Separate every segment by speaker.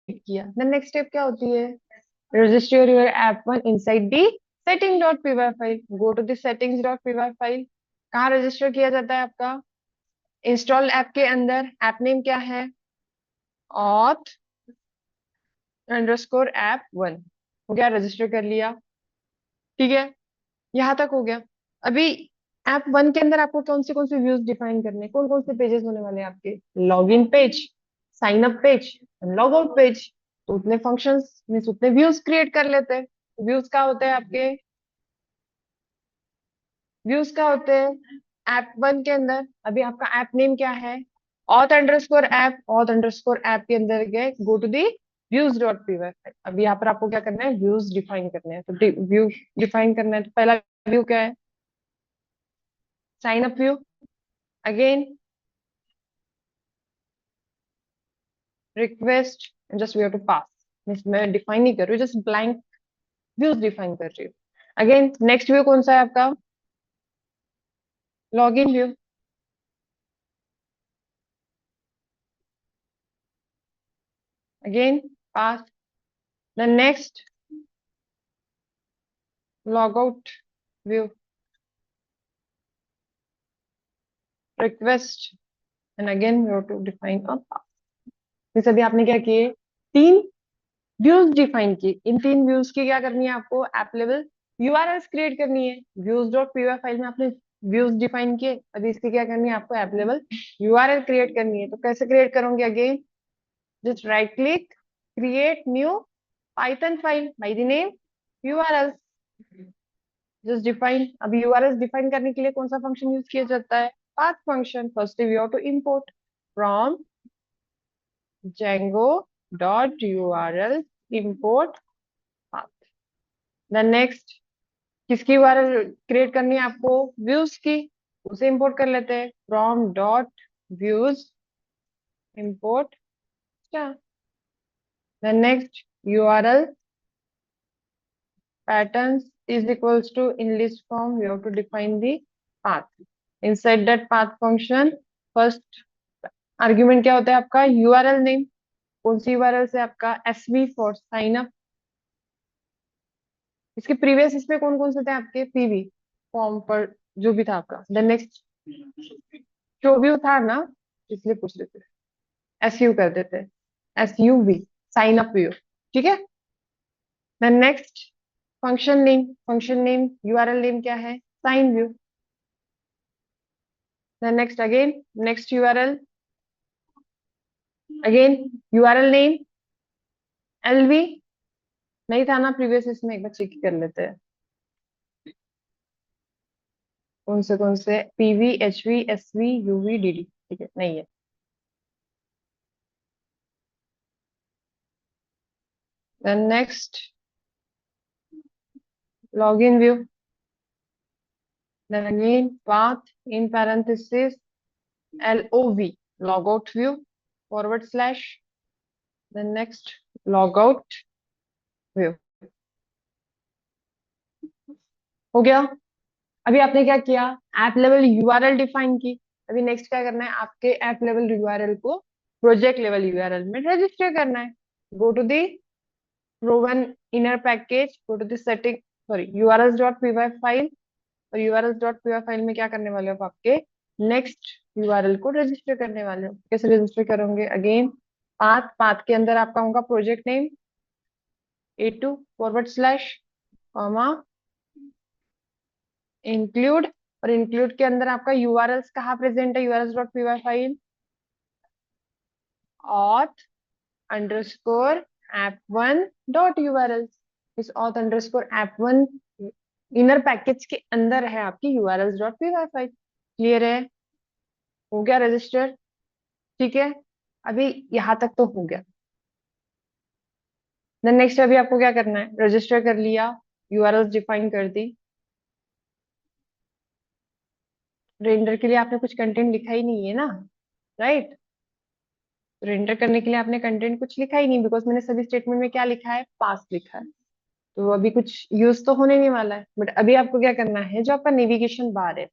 Speaker 1: किया, then next step क्या होती है, register your app one inside the setting dot PY file, go to the settings dot PY file. कहाँ register किया जाता है आपका, इंस्टॉल ऐप के अंदर। ऐप नेम क्या है, ऑथ अंडरस्कोर ऐप वन। हो गया, रजिस्टर कर लिया। ठीक है, यहाँ तक हो गया। अभी ऐप वन के अंदर आपको कौन से व्यूज डिफाइन करने, कौन कौन से पेजेस होने वाले हैं आपके, log in page, sign up page, log out page. तो उतने फंक्शंस में उतने व्यूज क्रिएट कर लेते हैं। व्यूज क्या होते हैं आपके, व्यूज क्या होते हैं ऐप वन के अंदर। अभी आपका ऐप नेम क्या है, auth underscore app, auth underscore app के अंदर गए, go to the views dot PY. अब यहाँ पर आपको क्या करना है, व्यूज डिफाइन करने हैं। तो व्यू डिफाइन करना है, तो पहला व्यू क्या है, sign up view. Again request, just we have to pass, मैं डिफाइन नहीं कर रही हूँ, जस्ट ब्लैंक व्यूज डिफाइन कर रही हूँ। अगेन नेक्स्ट व्यू कौन सा है आपका, log in view. Again pass, the next log out view, request, and again we have to define a pass. जैसे अभी आपने क्या किए, तीन व्यूज डिफाइन किए। इन तीन व्यूज की क्या करनी है आपको, ऐप लेवल यूआरएल्स क्रिएट करनी है। व्यूज डॉट पीवाई फाइल में आपने व्यूज डिफाइन किए, अभी इसकी क्या करनी है आपको, ऐप लेवल यूआरएल क्रिएट करनी है। तो कैसे क्रिएट करोगे, again just right click, create new Python file by the name URLs, just define. अभी यूआरएल्स डिफाइन करने के लिए कौन सा फंक्शन यूज किया जाता है, path function. First we have to import from Django dot URL import path। Then next किसकी URL क्रिएट करनी है आपको, व्यूज की, उसे इंपोर्ट कर लेते हैं, फ्रॉम डॉट व्यूज इंपोर्ट क्या। Then next URL patterns is equals to in list form we have to define the path। inside that path function first argument क्या होता है आपका, यूआरएल नेम। कौन सी यूआरएल से आपका, एसवी फॉर साइन अप। इसके previous इसमें कौन कौन से थे आपके, पीवी फॉर्म पर जो भी था आपका। देन नेक्स्ट जो भी था ना, इसलिए पूछ लेते, एस यू कर देते, S U V, sign up view. ठीक है, then next function name, function name URL name क्या है, sign view. Then next again next URL, again URL name LV, नहीं था ना प्रीवियस, इसमें एक बार चेक कर लेते हैं कौन से PV HV SV UV DD. ठीक है, नहीं है। Then next login view, then again path in parenthesis lov, logout view forward slash, then next logout view। हो गया। अभी आपने क्या किया, ऐप लेवल यूआरएल डिफाइन की। अभी नेक्स्ट क्या करना है, आपके ऐप लेवल यूआरएल को प्रोजेक्ट लेवल यूआरएल में रजिस्टर करना है। Go to the proven inner package, go to the setting, sorry urls dot py file, और urls dot py फाइल में क्या करने वाले हो आप, आपके नेक्स्ट यूआरएल को रजिस्टर करने वाले हो। कैसे रजिस्टर करोगे, अगेन पाथ, पाथ के अंदर आपका होगा project name A2 forward slash comma include, और इंक्लूड के अंदर आपका यूआरएल्स कहाँ प्रेजेंट है, URLs dot PY file auth underscore app one dot URL. इस auth underscore app one inner package के अंदर है आपकी URLs dot PY file. Clear है, हो गया रजिस्टर। ठीक है, अभी यहां तक तो हो गया। देन नेक्स्ट अभी आपको क्या करना है, रजिस्टर कर लिया, यूआरएल डिफाइन कर दी। रेंडर के लिए आपने कुछ कंटेंट लिखा ही नहीं है ना, राइट। रेंडर करने के लिए आपने कंटेंट कुछ लिखा ही नहीं, बिकॉज मैंने सभी स्टेटमेंट में क्या लिखा है, पास लिखा है। तो अभी कुछ यूज तो होने नहीं वाला है। बट अभी आपको क्या करना है, जो आपका नेविगेशन बार है,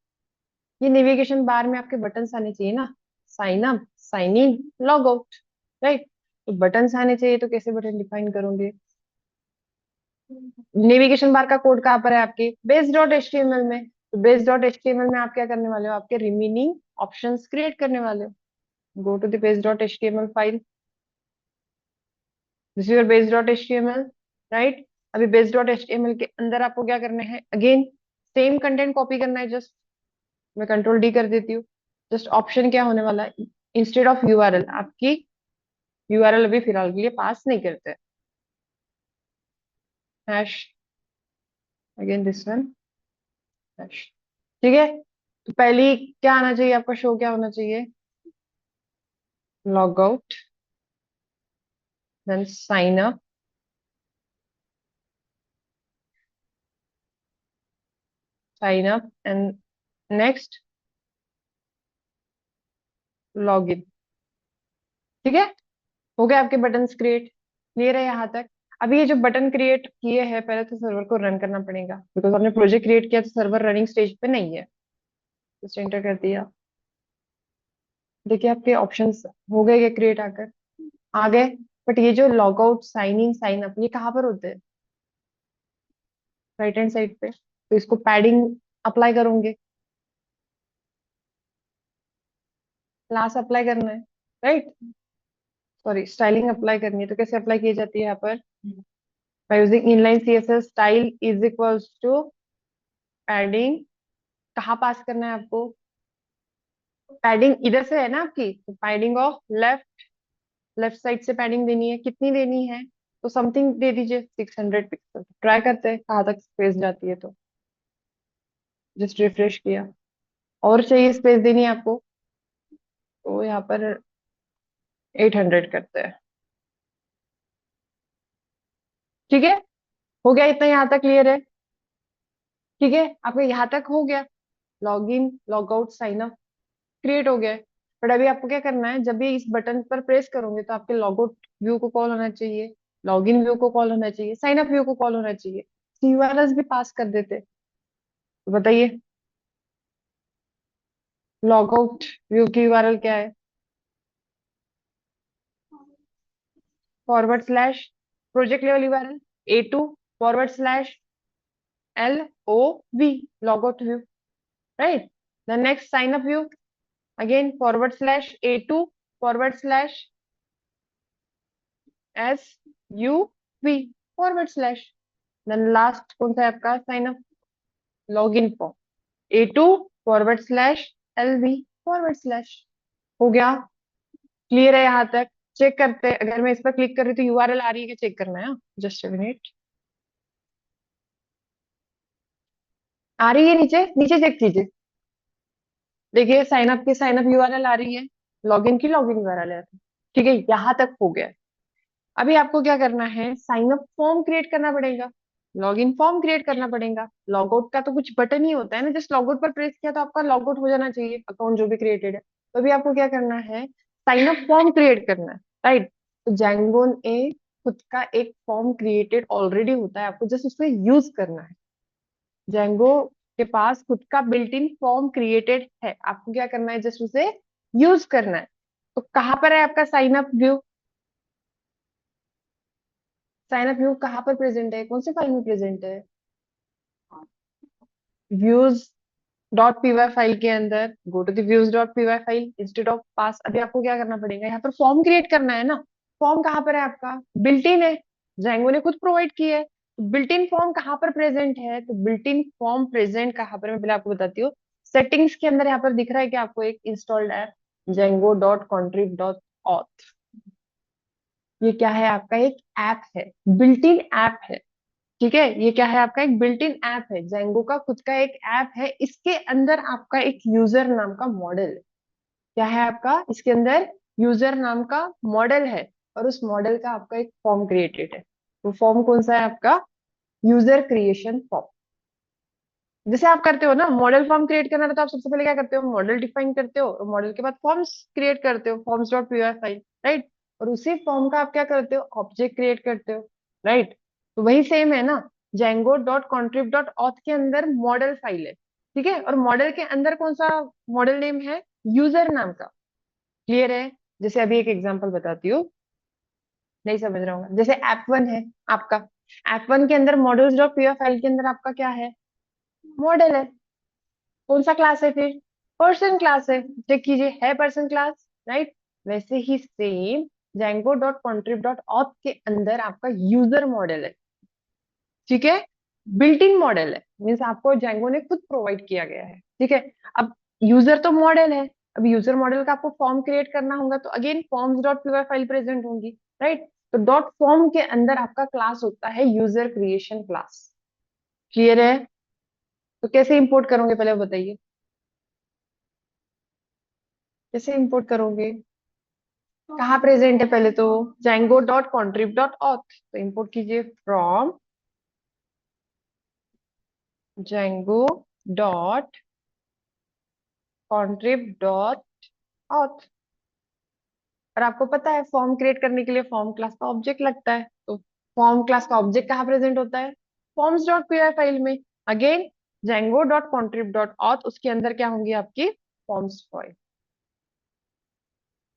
Speaker 1: ये नेविगेशन बार में आपके बटन आने चाहिए ना, sign up, sign in, log out, right. तो बटन्स आने चाहिए, तो कैसे बटन डिफाइन करोगे? नेविगेशन बार का कोड कहाँ पर है आपके? Base dot H T M L में। तो base dot H T M L में आप क्या करने वाले हो? आपके रिमेनिंग ऑप्शंस क्रिएट करने वाले हो। Go to the base dot H T M L file, this is your base dot H T M L, right? अभी base dot H T M L के अंदर आपको क्या करना है? अगेन सेम कंटेंट कॉपी करना है। जस्ट मैं कंट्रोल डी कर देती हूँ। जस्ट ऑप्शन क्या होने वाला है? इंस्टेड ऑफ यूआरएल, आपकी यूआरएल अभी फिलहाल के लिए पास नहीं करते। Hash, again this one, hash. ठीक है, तो पहली क्या आना चाहिए आपका? शो क्या होना चाहिए? Log out, then sign up, sign up and next log in. ठीक है, हो गए आपके बटन्स क्रिएट। क्लियर है यहाँ तक? अभी ये जो बटन क्रिएट किए हैं, पहले तो सर्वर को रन करना पड़ेगा, बिकॉज आपने प्रोजेक्ट क्रिएट किया तो सर्वर रनिंग स्टेज पे नहीं है। जस्ट एंटर कर दिया। देखिए आपके ऑप्शंस हो गए क्रिएट आकर, आ गए। बट ये जो log out, sign in, sign up, ये कहाँ पर होते हैं? राइट हैंड साइड पे। तो इसको पैडिंग अप्लाई करोगे, क्लास अप्लाई करना है, राइट? सॉरी, स्टाइलिंग अप्लाई करनी है। तो कैसे अप्लाई की जाती है यहाँ पर? By using inline CSS style is equals to padding. कहाँ पास करना है आपको? पैडिंग इधर से है ना आपकी, तो padding of left, left side से पैडिंग देनी है। कितनी देनी है? तो समथिंग दे दीजिए, 600 पिक्सल। ट्राई करते हैं कहाँ तक स्पेस जाती है। तो जस्ट रिफ्रेश किया, और चाहिए स्पेस देनी है आपको, तो यहाँ पर 800 करते हैं। ठीक है, हो गया इतना, यहाँ तक क्लियर है? ठीक है, आपका यहाँ तक हो गया। Log in, log out, sign up create हो गया है। बट अभी आपको क्या करना है? जब भी इस बटन पर प्रेस करोगे तो आपके लॉग आउट व्यू को कॉल होना चाहिए, लॉग इन व्यू को कॉल होना चाहिए, साइन अप व्यू को कॉल होना चाहिए। यूआरएल भी पास कर देते, तो बताइए लॉग आउट व्यू की यूआरएल क्या है? Forward slash project level URL A2 forward slash LOV, log out view, right? The next sign up view, again forward slash A2 forward slash SUV forward slash, then last कौन सा है आपका? Sign up log in form A2 forward slash LV forward slash. हो गया? Clear है यहाँ तक? Check करते हैं, अगर मैं इस पर क्लिक कर रही तो यूआरएल आ रही है क्या? चेक करना है। जस्ट मिनट, आ रही है नीचे? नीचे चेक कीजिए, देखिए साइन अप की साइन अप यूआरएल आ रही है, लॉगिन की लॉगिन यूआरएल आ रही है। ठीक है, यहाँ तक हो गया। अभी आपको क्या करना है? साइन अप फॉर्म क्रिएट करना पड़ेगा, लॉगिन फॉर्म क्रिएट करना पड़ेगा। लॉग आउट का तो कुछ बटन ही होता है ना, जस्ट लॉग आउट पर प्रेस किया तो आपका लॉग आउट हो जाना चाहिए, अकाउंट जो भी क्रिएटेड है। तो अभी आपको क्या करना है? साइन अप फॉर्म क्रिएट करना है, राइट? तो जैंगो ने खुद का एक फॉर्म क्रिएटेड ऑलरेडी होता है, आपको जस्ट उसको यूज करना है। जेंगो के पास खुद का बिल्ट इन फॉर्म क्रिएटेड है, आपको क्या करना है? जस्ट उसे यूज करना है। तो कहाँ पर है आपका sign up view? Sign up view कहाँ पर प्रेजेंट है? कौन से फाइल में प्रेजेंट है? व्यूज डॉट पीवाई फाइल के अंदर go to the views dot PY file instead of pass. अभी आपको क्या करना पड़ेगा? यहाँ पर फॉर्म क्रिएट करना है ना। फॉर्म कहाँ पर है आपका? बिल्ट इन है, जेंगो ने खुद प्रोवाइड किया है। बिल्ट इन फॉर्म कहाँ पर प्रेजेंट है? तो बिल्ट इन फॉर्म प्रेजेंट कहाँ पर है? मैं पहले आपको बताती हूँ। सेटिंग्स के अंदर यहाँ पर दिख रहा है कि आपको एक installed app Django dot contrib dot auth. ये क्या है? आपका एक ऐप है, बिल्ट इन ऐप है। ठीक है, ये क्या है? आपका एक बिल्ट इन ऐप है, जेंगो का खुद का एक ऐप है। इसके अंदर आपका एक यूजर नाम का मॉडल है। क्या है आपका? इसके अंदर यूजर नाम का मॉडल है, और उस मॉडल का आपका एक फॉर्म क्रिएटेड है। वो फॉर्म कौन सा है आपका? User creation form. जैसे आप करते हो ना, मॉडल फॉर्म क्रिएट करना है तो आप सबसे पहले क्या करते हो? मॉडल डिफाइन करते हो, और मॉडल के बाद फॉर्म्स क्रिएट करते हो, forms dot PY file, right? और उसी फॉर्म का आप क्या करते हो? ऑब्जेक्ट क्रिएट करते हो, राइट? तो वही सेम है ना, Django dot contrib dot auth के अंदर मॉडल फाइल है। ठीक है, और मॉडल के अंदर कौन सा मॉडल नेम है? यूजर नाम का। क्लियर है? जैसे अभी एक एग्जांपल बताती हूँ। नहीं समझ रहा हूँ, जैसे App1 है आपका, App1 के अंदर मॉड्यूल्स डॉट पी फाइल के अंदर आपका क्या है, मॉडल है। कौन सा क्लास है फिर, पर्सन क्लास है। चेक कीजिए, है पर्सन क्लास, राइट। वैसे ही सेम Django डॉट contrib डॉट auth के अंदर आपका यूजर मॉडल है, ठीक है। बिल्ट इन मॉडल है, मीन्स आपको Django ने खुद प्रोवाइड किया गया है, ठीक है। अब यूजर तो मॉडल है, अब यूजर मॉडल का आपको फॉर्म क्रिएट करना होगा, तो again forms dot P file present होंगी, राइट। तो डॉट फॉर्म के अंदर आपका क्लास होता है यूजर क्रिएशन क्लास। क्लियर है। तो कैसे इंपोर्ट करोगे पहले वो बताइए, कैसे इंपोर्ट करोगे, कहाँ प्रेजेंट है पहले तो, Django डॉट contrib डॉट auth, तो इंपोर्ट कीजिए फ्रॉम Django डॉट contrib डॉट auth। और आपको पता है फॉर्म क्रिएट करने के लिए फॉर्म क्लास का ऑब्जेक्ट लगता है, तो फॉर्म क्लास का ऑब्जेक्ट कहाँ प्रेजेंट होता है, फॉर्म्स डॉट पी फाइल में। अगेन Django डॉट contrib डॉट auth, उसके अंदर क्या होंगी आपकी फॉर्म्स फाइल।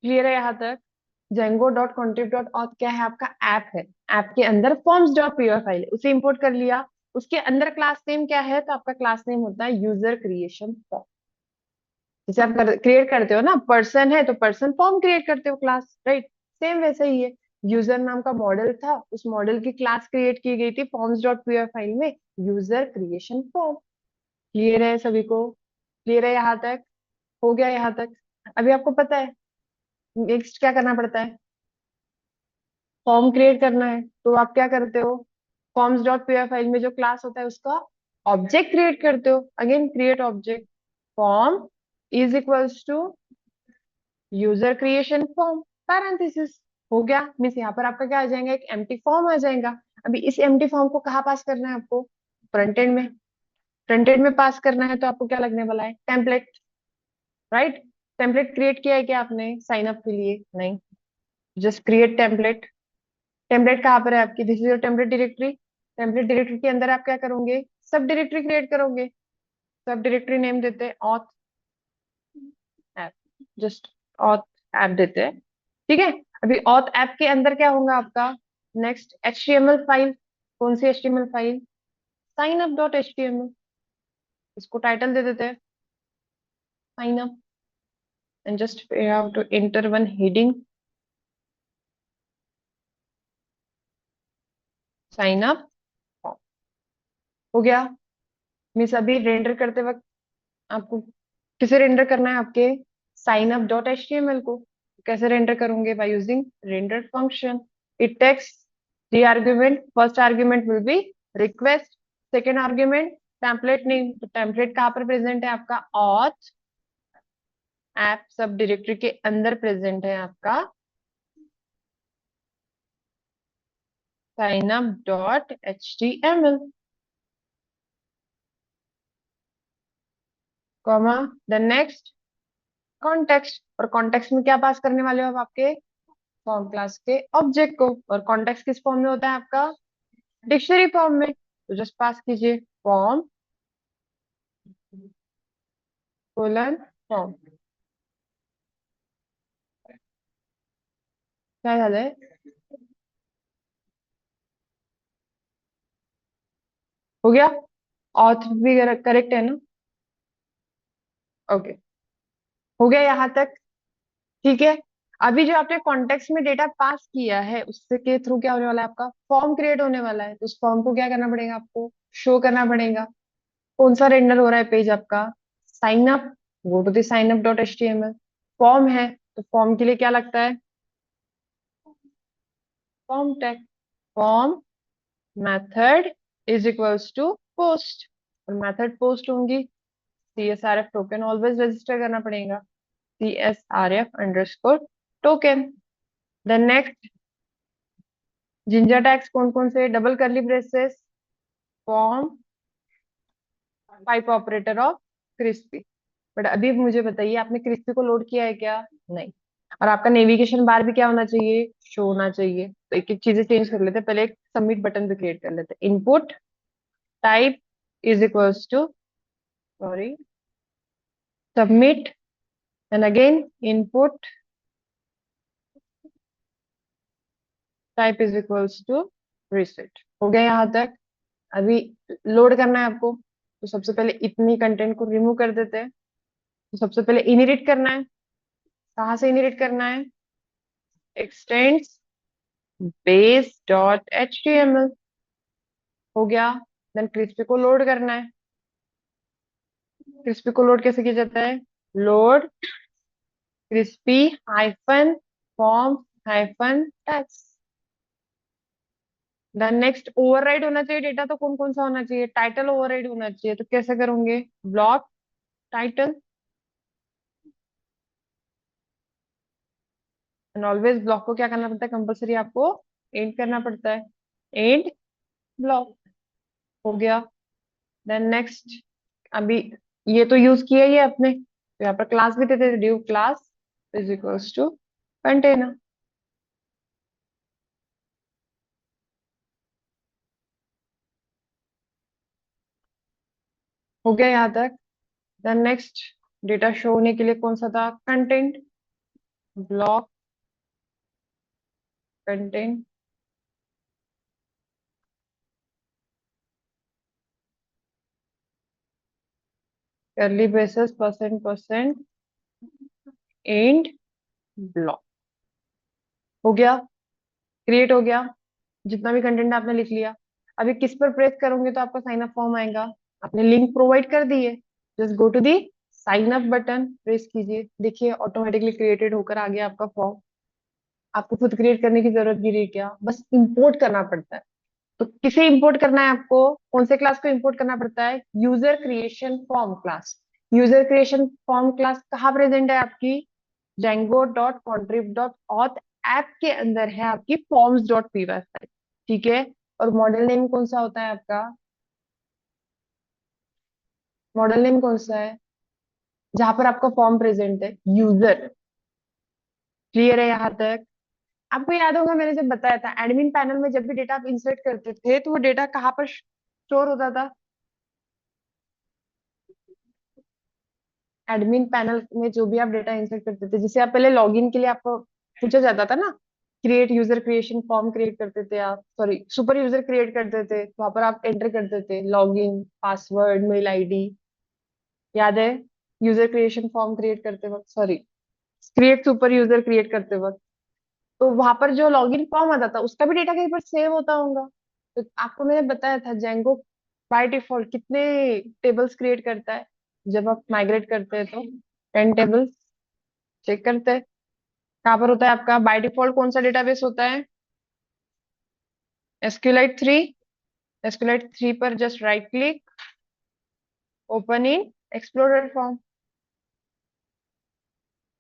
Speaker 1: क्लियर है यहाँ तक। Django डॉट contrib डॉट auth क्या है, आपका ऐप है, ऐप के अंदर फॉर्म्स डॉट पी फाइल है, उसे इंपोर्ट कर लिया। उसके अंदर क्लास नेम क्या है, तो आपका क्लास नेम होता है यूजर क्रिएशन फॉर्म। जैसे आप क्रिएट करते हो ना, पर्सन है तो पर्सन फॉर्म क्रिएट करते हो क्लास, राइट। सेम वैसे ही है, यूजर नाम का मॉडल था, उस मॉडल की क्लास क्रिएट की गई थी फॉर्म्स डॉट पी फाइल में, यूजर क्रिएशन फॉर्म। क्लियर है सभी को, क्लियर है यहाँ तक, हो गया यहाँ तक। अभी आपको पता है नेक्स्ट क्या करना पड़ता है, फॉर्म क्रिएट करना है, तो आप क्या करते हो, फॉर्म्स डॉट पी फाइल में जो क्लास होता है उसका ऑब्जेक्ट क्रिएट करते हो। Again create object, form is equals to user creation form, parenthesis. हो गया, मीन्स यहाँ पर आपका क्या आ जाएगा, एक एम्प्टी फॉर्म आ जाएगा। अभी इस एम्प्टी फॉर्म को कहाँ पास करना है आपको, फ्रंट एंड में। फ्रंट एंड में पास करना है तो आपको क्या लगने वाला है, टेम्पलेट, राइट। टेम्पलेट क्रिएट किया है क्या आपने साइन अप के लिए, नहीं। Just create template. टेम्पलेट कहाँ पर है आपकी, this is your template directory. Template directory के अंदर आप क्या करोगे, सब डायरेक्टरी क्रिएट करोगे। सब डायरेक्टरी नेम देते हैं auth app, just auth app देते हैं, ठीक है। अभी ऑथ ऐप के अंदर क्या होगा आपका, नेक्स्ट HTML फाइल। कौन सी HTML file, sign up dot HTML। इसको टाइटल दे देते हैं sign up, and just we have to enter one heading, sign up. हो गया, मिस अभी रेंडर करते वक्त आपको किसे रेंडर करना है, आपके साइन अप डॉट HTML को। कैसे रेंडर करोगे, by using render function. It takes three argument, first argument will be request, second argument template name, तो टेम्पलेट कहाँ पर प्रेजेंट है आपका, ऑथ ऐप सब डायरेक्टरी के अंदर प्रेजेंट है आपका sign up dot HTML, comma the next context. और कॉन्टेक्स्ट में क्या पास करने वाले हो आप, आपके फॉर्म क्लास के ऑब्जेक्ट को। और कॉन्टेक्स्ट किस फॉर्म में होता है आपका, डिक्शनरी फॉर्म में, तो जस्ट पास कीजिए फॉर्म कोलन फॉर्म। क्या याद है, हो गया, ऑथ भी करेक्ट है ना, ओके। हो गया यहाँ तक, ठीक है। अभी जो आपने कॉन्टेक्स्ट में डेटा पास किया है उससे के थ्रू क्या होने वाला है, आपका फॉर्म क्रिएट होने वाला है, तो उस फॉर्म को क्या करना पड़ेगा, आपको शो करना पड़ेगा। कौन सा रेंडर हो रहा है पेज आपका, sign up, go to the sign up dot HTML। Form है तो फॉर्म के लिए क्या लगता है, form tag, form method is equals to post, और मेथड पोस्ट होंगी, CSRF टोकन ऑलवेज रजिस्टर करना पड़ेगा, CSRF underscore token. Then next Jinja tags कौन कौन से, double curly braces, form, pipe operator of crispy. But अभी मुझे बताइए आपने क्रिस्पी को लोड किया है क्या, नहीं। और आपका नेविगेशन बार भी क्या होना चाहिए, शो होना चाहिए। तो एक एक चीजें चेंज कर लेते हैं, पहले एक सबमिट बटन भी क्रिएट कर लेते हैं, input type is equals to, sorry, submit, and again input type is equals to reset. हो गया यहाँ तक। अभी लोड करना है आपको, तो सबसे पहले इतनी कंटेंट को रिमूव कर देते हैं। तो सबसे पहले इनहेरिट करना है। कहाँ से इनहेरिट करना है? X tends base dot HTML। हो गया। देन क्रिस्पी को लोड करना है। क्रिस्पी को लोड कैसे किया जाता है? Load crispy hyphen form hyphen text. Then next override होना चाहिए डेटा, तो कौन कौन सा होना चाहिए? टाइटल ओवरराइड होना चाहिए, तो कैसे करोगे? Block title. And always block को क्या करना पड़ता है? कंपलसरी आपको एंड करना पड़ता है। And block. हो गया। देन नेक्स्ट, अभी ये तो यूज किया ही है अपने, तो यहाँ पर क्लास भी देते थे, div class is equals to container. हो गया यहाँ तक। देन नेक्स्ट, डेटा शो होने के लिए कौन सा था? कंटेंट। ब्लॉक कंटेंट करली ब्रेसेस परसेंट एंड ब्लॉक। हो गया, क्रिएट हो गया। जितना भी कंटेंट आपने लिख लिया। अभी किस पर प्रेस करोगे तो आपका साइन अप फॉर्म आएगा? आपने लिंक प्रोवाइड कर दी है, just go to the sign up button, press कीजिए, देखिए ऑटोमेटिकली क्रिएटेड होकर आ गया आपका फॉर्म। आपको खुद क्रिएट करने की जरूरत भी नहीं, क्या बस इंपोर्ट करना पड़ता है। तो किसे इंपोर्ट करना है आपको? कौन से क्लास को इंपोर्ट करना पड़ता है? User creation form class. User creation form class कहाँ प्रेजेंट है आपकी? django.contrib.auth ऐप के अंदर है आपकी forms.py फाइल। ठीक है। और मॉडल नेम कौन सा होता है आपका? मॉडल नेम कौन सा है जहां पर आपका फॉर्म प्रेजेंट है? यूजर। क्लियर है यहाँ तक? आपको याद होगा मैंने जब बताया था, एडमिन पैनल में जब भी डेटा आप इंसर्ट करते थे तो वो डेटा कहाँ पर स्टोर होता था? एडमिन पैनल में जो भी आप डेटा इंसर्ट करते थे, जिसे आप पहले लॉगिन के लिए आपको पूछा जाता था ना, create user creation form create करते थे आप, सॉरी सुपर यूजर क्रिएट करते थे, वहां पर आप एंटर करते थे लॉगिन पासवर्ड मेल आईडी। याद है? यूजर क्रिएशन फॉर्म क्रिएट करते वक्त, sorry create super user create करते वक्त, तो वहां पर जो लॉगिन फॉर्म आता था उसका भी डेटा कहीं पर सेव होता होगा। तो आपको मैंने बताया था जेंगो बाय डिफॉल्ट कितने टेबल्स क्रिएट करता है। जब आप माइग्रेट करते हैं तो 10 टेबल्स चेक करते हैं। कहाँ पर होता है आपका बाय डिफॉल्ट? कौन सा डेटाबेस होता है? SQLite 3। SQLite 3 पर just right click, open in explorer form,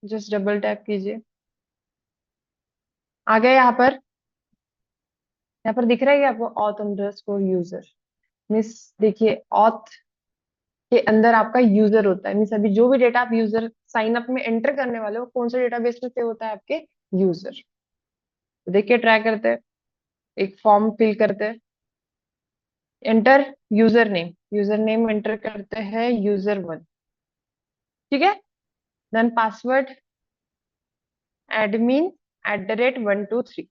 Speaker 1: just double tap कीजिए, आ गया यहाँ पर। यहाँ पर दिख रहा है कि आपको ऑथ अंडरस्कोर यूजर, मिस देखिए ऑथ के अंदर आपका यूजर होता है, मीन्स अभी जो भी डेटा आप यूजर साइन अप में एंटर करने वाले हो कौन से डेटाबेस में सेव होता है? आपके यूजर। देखिए ट्राई करते हैं, एक फॉर्म फिल करते हैं। एंटर यूजर नेम एंटर करते हैं user1। ठीक है। देन पासवर्ड admin@123,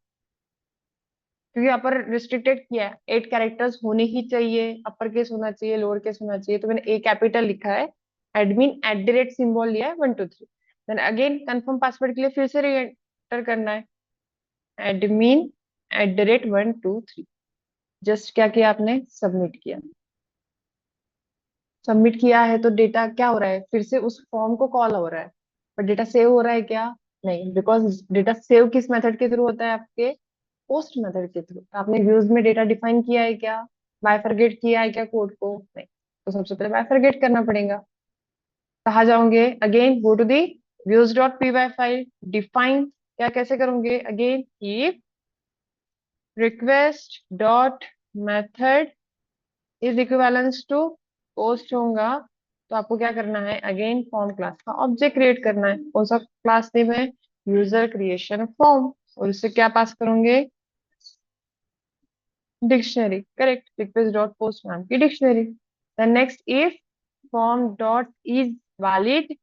Speaker 1: क्योंकि यहाँ पर रिस्ट्रिक्टेड किया है, 8 कैरेक्टर्स होने ही चाहिए, अपर केस होना चाहिए, लोअर केस होना चाहिए, तो मैंने ए कैपिटल लिखा है। admin @ सिंबल लिया है 123। देन अगेन कंफर्म पासवर्ड के लिए फिर से री एंटर करना है, admin@123। जस्ट क्या किया आपने? सबमिट किया। सबमिट किया है तो डेटा क्या हो रहा है? फिर से उस फॉर्म को कॉल हो रहा है, पर डेटा सेव हो रहा है क्या? नहीं, बिकॉज डेटा सेव किस मेथड के थ्रू होता है? आपके पोस्ट मेथड के थ्रू। आपने व्यूज में डेटा डिफाइन किया है क्या? बायफरगेट किया है क्या कोड को? नहीं, तो सबसे पहले बायफरगेट करना पड़ेगा। कहाँ जाओगे? Again go to the views.py file, define क्या कैसे करोगे? Again if request dot method is equivalence to post होगा, तो आपको क्या करना है? अगेन फॉर्म क्लास का ऑब्जेक्ट क्रिएट करना है। कौन सा क्लास नेम है? User creation form. और इससे क्या पास करोगे? Dictionary. Correct, request dot post नाम की dictionary. Then next, if form dot is valid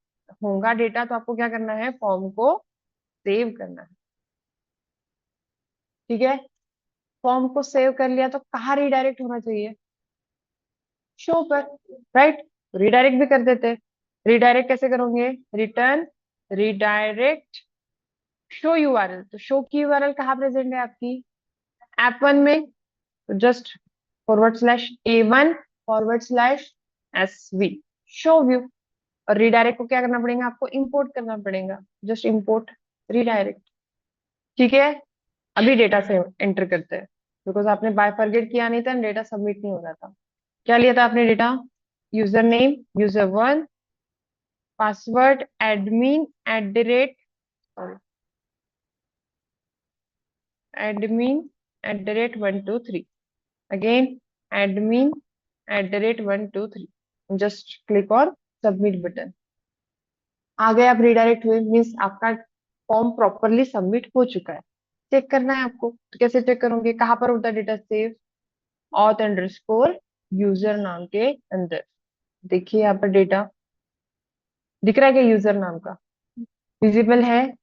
Speaker 1: होगा डेटा, तो आपको क्या करना है? फॉर्म को सेव करना है। ठीक है। फॉर्म को सेव कर लिया तो कहाँ रिडायरेक्ट होना चाहिए? शो पर, राइट? रिडायरेक्ट भी कर देते हैं। रिडायरेक्ट कैसे करोगे? Return redirect show URL. तो शो की यूआरएल कहाँ प्रेजेंट है आपकी? ऐप वन में। तो just /A1 /SV show view. और रिडायरेक्ट को क्या करना पड़ेगा आपको? इंपोर्ट करना पड़ेगा। Just import redirect. ठीक है, अभी डेटा से एंटर करते हैं, बिकॉज आपने बाय फॉरगेट किया नहीं था, डेटा सबमिट नहीं हो रहा था। क्या लिया था आपने data? User name user1, password admin sorry admin@123, again admin@123। Just click on submit button. आ गए आप रिडायरेक्ट हुए, मीन्स आपका फॉर्म प्रॉपरली सबमिट हो चुका है। चेक करना है आपको, तो कैसे चेक करोगे? कहाँ पर होता है डेटा सेव? auth_user नाम के अंदर। देखिए यहाँ पर डेटा दिख रहा है क्या? यूजर नाम का विजिबल है।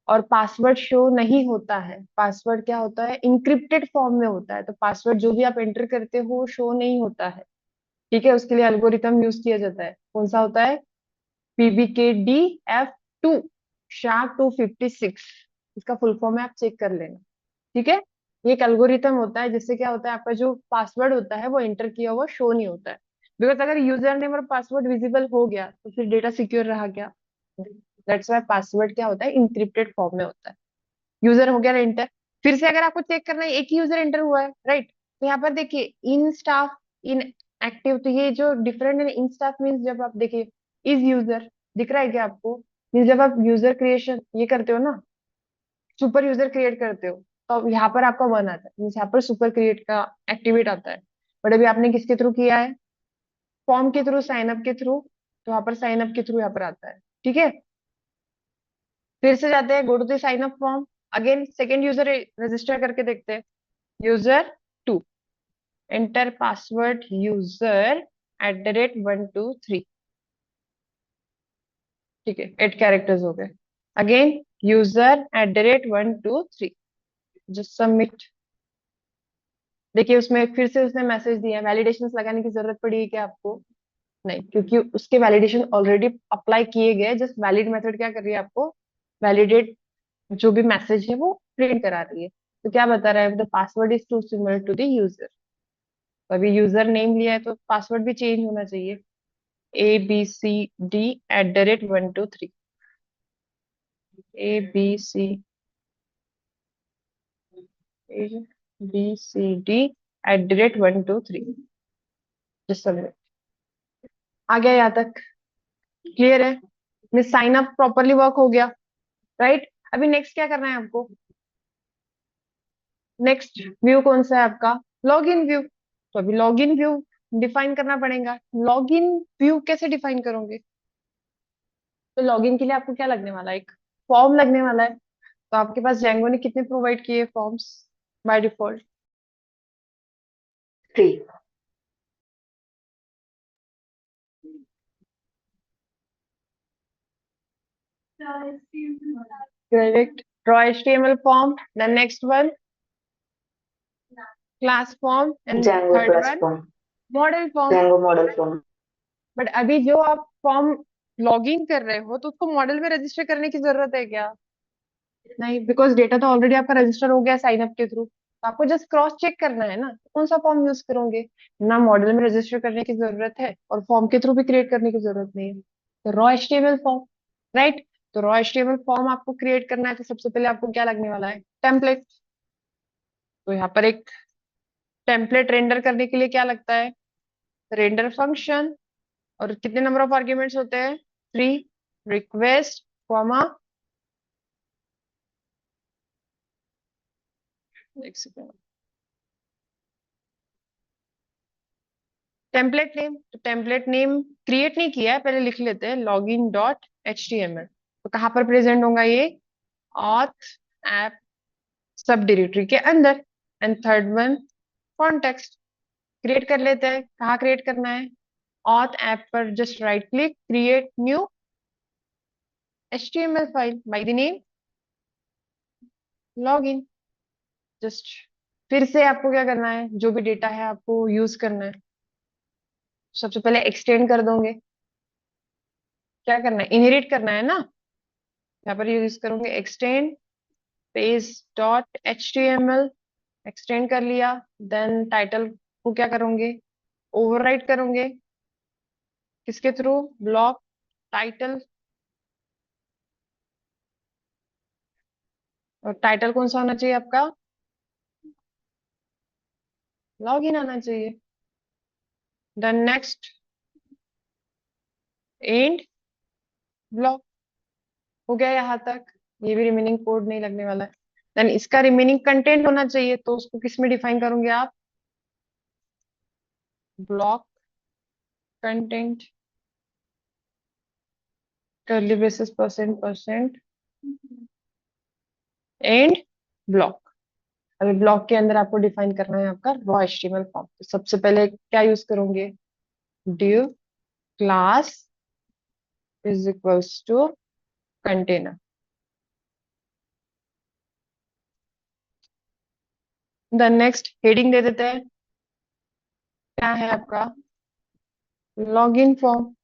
Speaker 1: और पासवर्ड शो नहीं होता है। पासवर्ड क्या होता है? इंक्रिप्टेड फॉर्म में होता है, तो पासवर्ड जो भी आप एंटर करते हो शो नहीं होता है। ठीक है, उसके लिए एल्गोरिथम यूज किया जाता है। कौन सा होता है? PBKDF2 SHA-256, इसका फुल फॉर्म है, आप चेक कर लेना। ठीक है, ये एक एल्गोरिथम होता है जिससे क्या होता है, आपका जो पासवर्ड होता है वो एंटर किया हुआ शो नहीं होता है। बिकॉज अगर यूजर नेम और पासवर्ड विजिबल हो गया तो फिर डेटा सिक्योर रहा क्या? दैट्स वाई पासवर्ड क्या होता है? इंक्रिप्टेड फॉर्म में होता है। यूजर हो गया ना एंटर। फिर से अगर आपको चेक करना है, एक ही यूजर एंटर हुआ है, राइट? तो यहाँ पर देखिए इन स्टाफ इन एक्टिव, तो ये जो डिफरेंट है, इन स्टाफ मीन्स जब आप देखिए इज यूजर दिख रहा है क्या आपको? मीन्स जब आप यूजर क्रिएशन ये करते हो ना, सुपर यूजर क्रिएट करते हो, तो अब यहाँ पर आपका वन आता है, मीन्स यहाँ पर सुपर क्रिएट का एक्टिवेट आता है। बट अभी आपने किसके थ्रू किया है? फॉर्म के थ्रू, साइन अप के थ्रू, तो यहाँ पर साइन अप के थ्रू यहाँ पर आता है। ठीक है, फिर से जाते हैं, go to the sign up form. Again second user register करके देखते हैं। user2, enter password user@123। ठीक है, 8 कैरेक्टर्स हो गए। Again user@123, just submit. देखिए उसमें फिर से उसने मैसेज दिया, वैलिडेशंस लगाने की जरूरत पड़ी है क्या आपको? नहीं, क्योंकि उसके वैलिडेशन ऑलरेडी अप्लाई किए गए। जस्ट वैलिड मेथड क्या कर रही है आपको? वैलिडेट जो भी मैसेज है वो प्रिंट करा रही है। तो क्या बता रहा है? The password is too similar to the user. तो अभी यूजर नेम लिया है तो पासवर्ड भी चेंज होना चाहिए। ABCD@123, ABCD@123। Just submit. आ गया यहाँ तक? क्लियर है? Miss sign up properly work हो गया, राइट? अभी नेक्स्ट क्या करना है आपको? नेक्स्ट व्यू कौन सा है आपका? Log in view. तो अभी लॉग इन व्यू डिफाइन करना पड़ेगा। लॉग इन व्यू कैसे डिफाइन करोगे? तो लॉग इन के लिए आपको क्या लगने वाला है? एक फॉर्म लगने वाला है। तो आपके पास जेंगो ने कितने प्रोवाइड किए forms by default?
Speaker 2: 3।
Speaker 1: Correct. Draw HTML form. Then next one, class form. And
Speaker 2: Django
Speaker 1: third
Speaker 2: class
Speaker 1: one,
Speaker 2: form,
Speaker 1: model form.
Speaker 2: Django model form.
Speaker 1: But अभी जो आप फॉर्म लॉग इन कर रहे हो तो उसको मॉडल में रजिस्टर करने की जरूरत है क्या? नहीं, बिकॉज डेटा तो ऑलरेडी आपका रजिस्टर हो गया साइन अप के थ्रू। तो आपको जस्ट क्रॉस चेक करना है ना, तो कौन सा फॉर्म यूज करोगे? ना मॉडल में रजिस्टर करने की जरूरत है और फॉर्म के थ्रू भी क्रिएट करने की जरूरत नहीं है। तो रॉ एचटीएमएल फॉर्म, राइट? तो रॉ एचटीएमएल फॉर्म आपको क्रिएट करना है, तो सबसे पहले आपको क्या लगने वाला है? टेम्पलेट। तो यहाँ पर एक टेम्पलेट रेंडर करने के लिए क्या लगता है? Render function. और कितने नंबर ऑफ आर्ग्यूमेंट्स होते हैं? 3। रिक्वेस्ट कॉमा, एक सेकेंड, टेम्पलेट नेम। तो टेम्पलेट नेम क्रिएट नहीं किया है, पहले लिख लेते हैं login.html। तो कहाँ पर प्रेजेंट होगा ये? ऑथ ऐप सब डायरेक्टरी के अंदर। And third one, context. Create कर लेते हैं, कहाँ क्रिएट करना है? ऑथ ऐप पर just right click, create new HTML file by the name login. Just फिर से आपको क्या करना है, जो भी डेटा है आपको यूज करना है। सबसे पहले एक्सटेंड कर दोगे, क्या करना है, इनहेरिट करना है ना। यहाँ पर यूज करोगे extend page dot H T M L, extend कर लिया। देन टाइटल को क्या करोगे, ओवरराइट करोगे, किसके थ्रू, ब्लॉक टाइटल। और टाइटल कौन सा होना चाहिए आपका, लॉगिन आना चाहिए। देन नेक्स्ट एंड ब्लॉक, हो गया यहाँ तक। ये भी रिमेनिंग कोड नहीं लगने वाला है। देन इसका रिमेनिंग कंटेंट होना चाहिए, तो उसको किस में डिफाइन करोगे आप, block content curly braces percent percent and block. अभी ब्लॉक के अंदर आपको डिफाइन करना है आपका रॉ एचटीएमएल फॉर्म। तो सबसे पहले क्या यूज करोगे, div class is equals to container. Then next heading दे देते हैं, क्या है आपका, लॉगिन फॉर्म।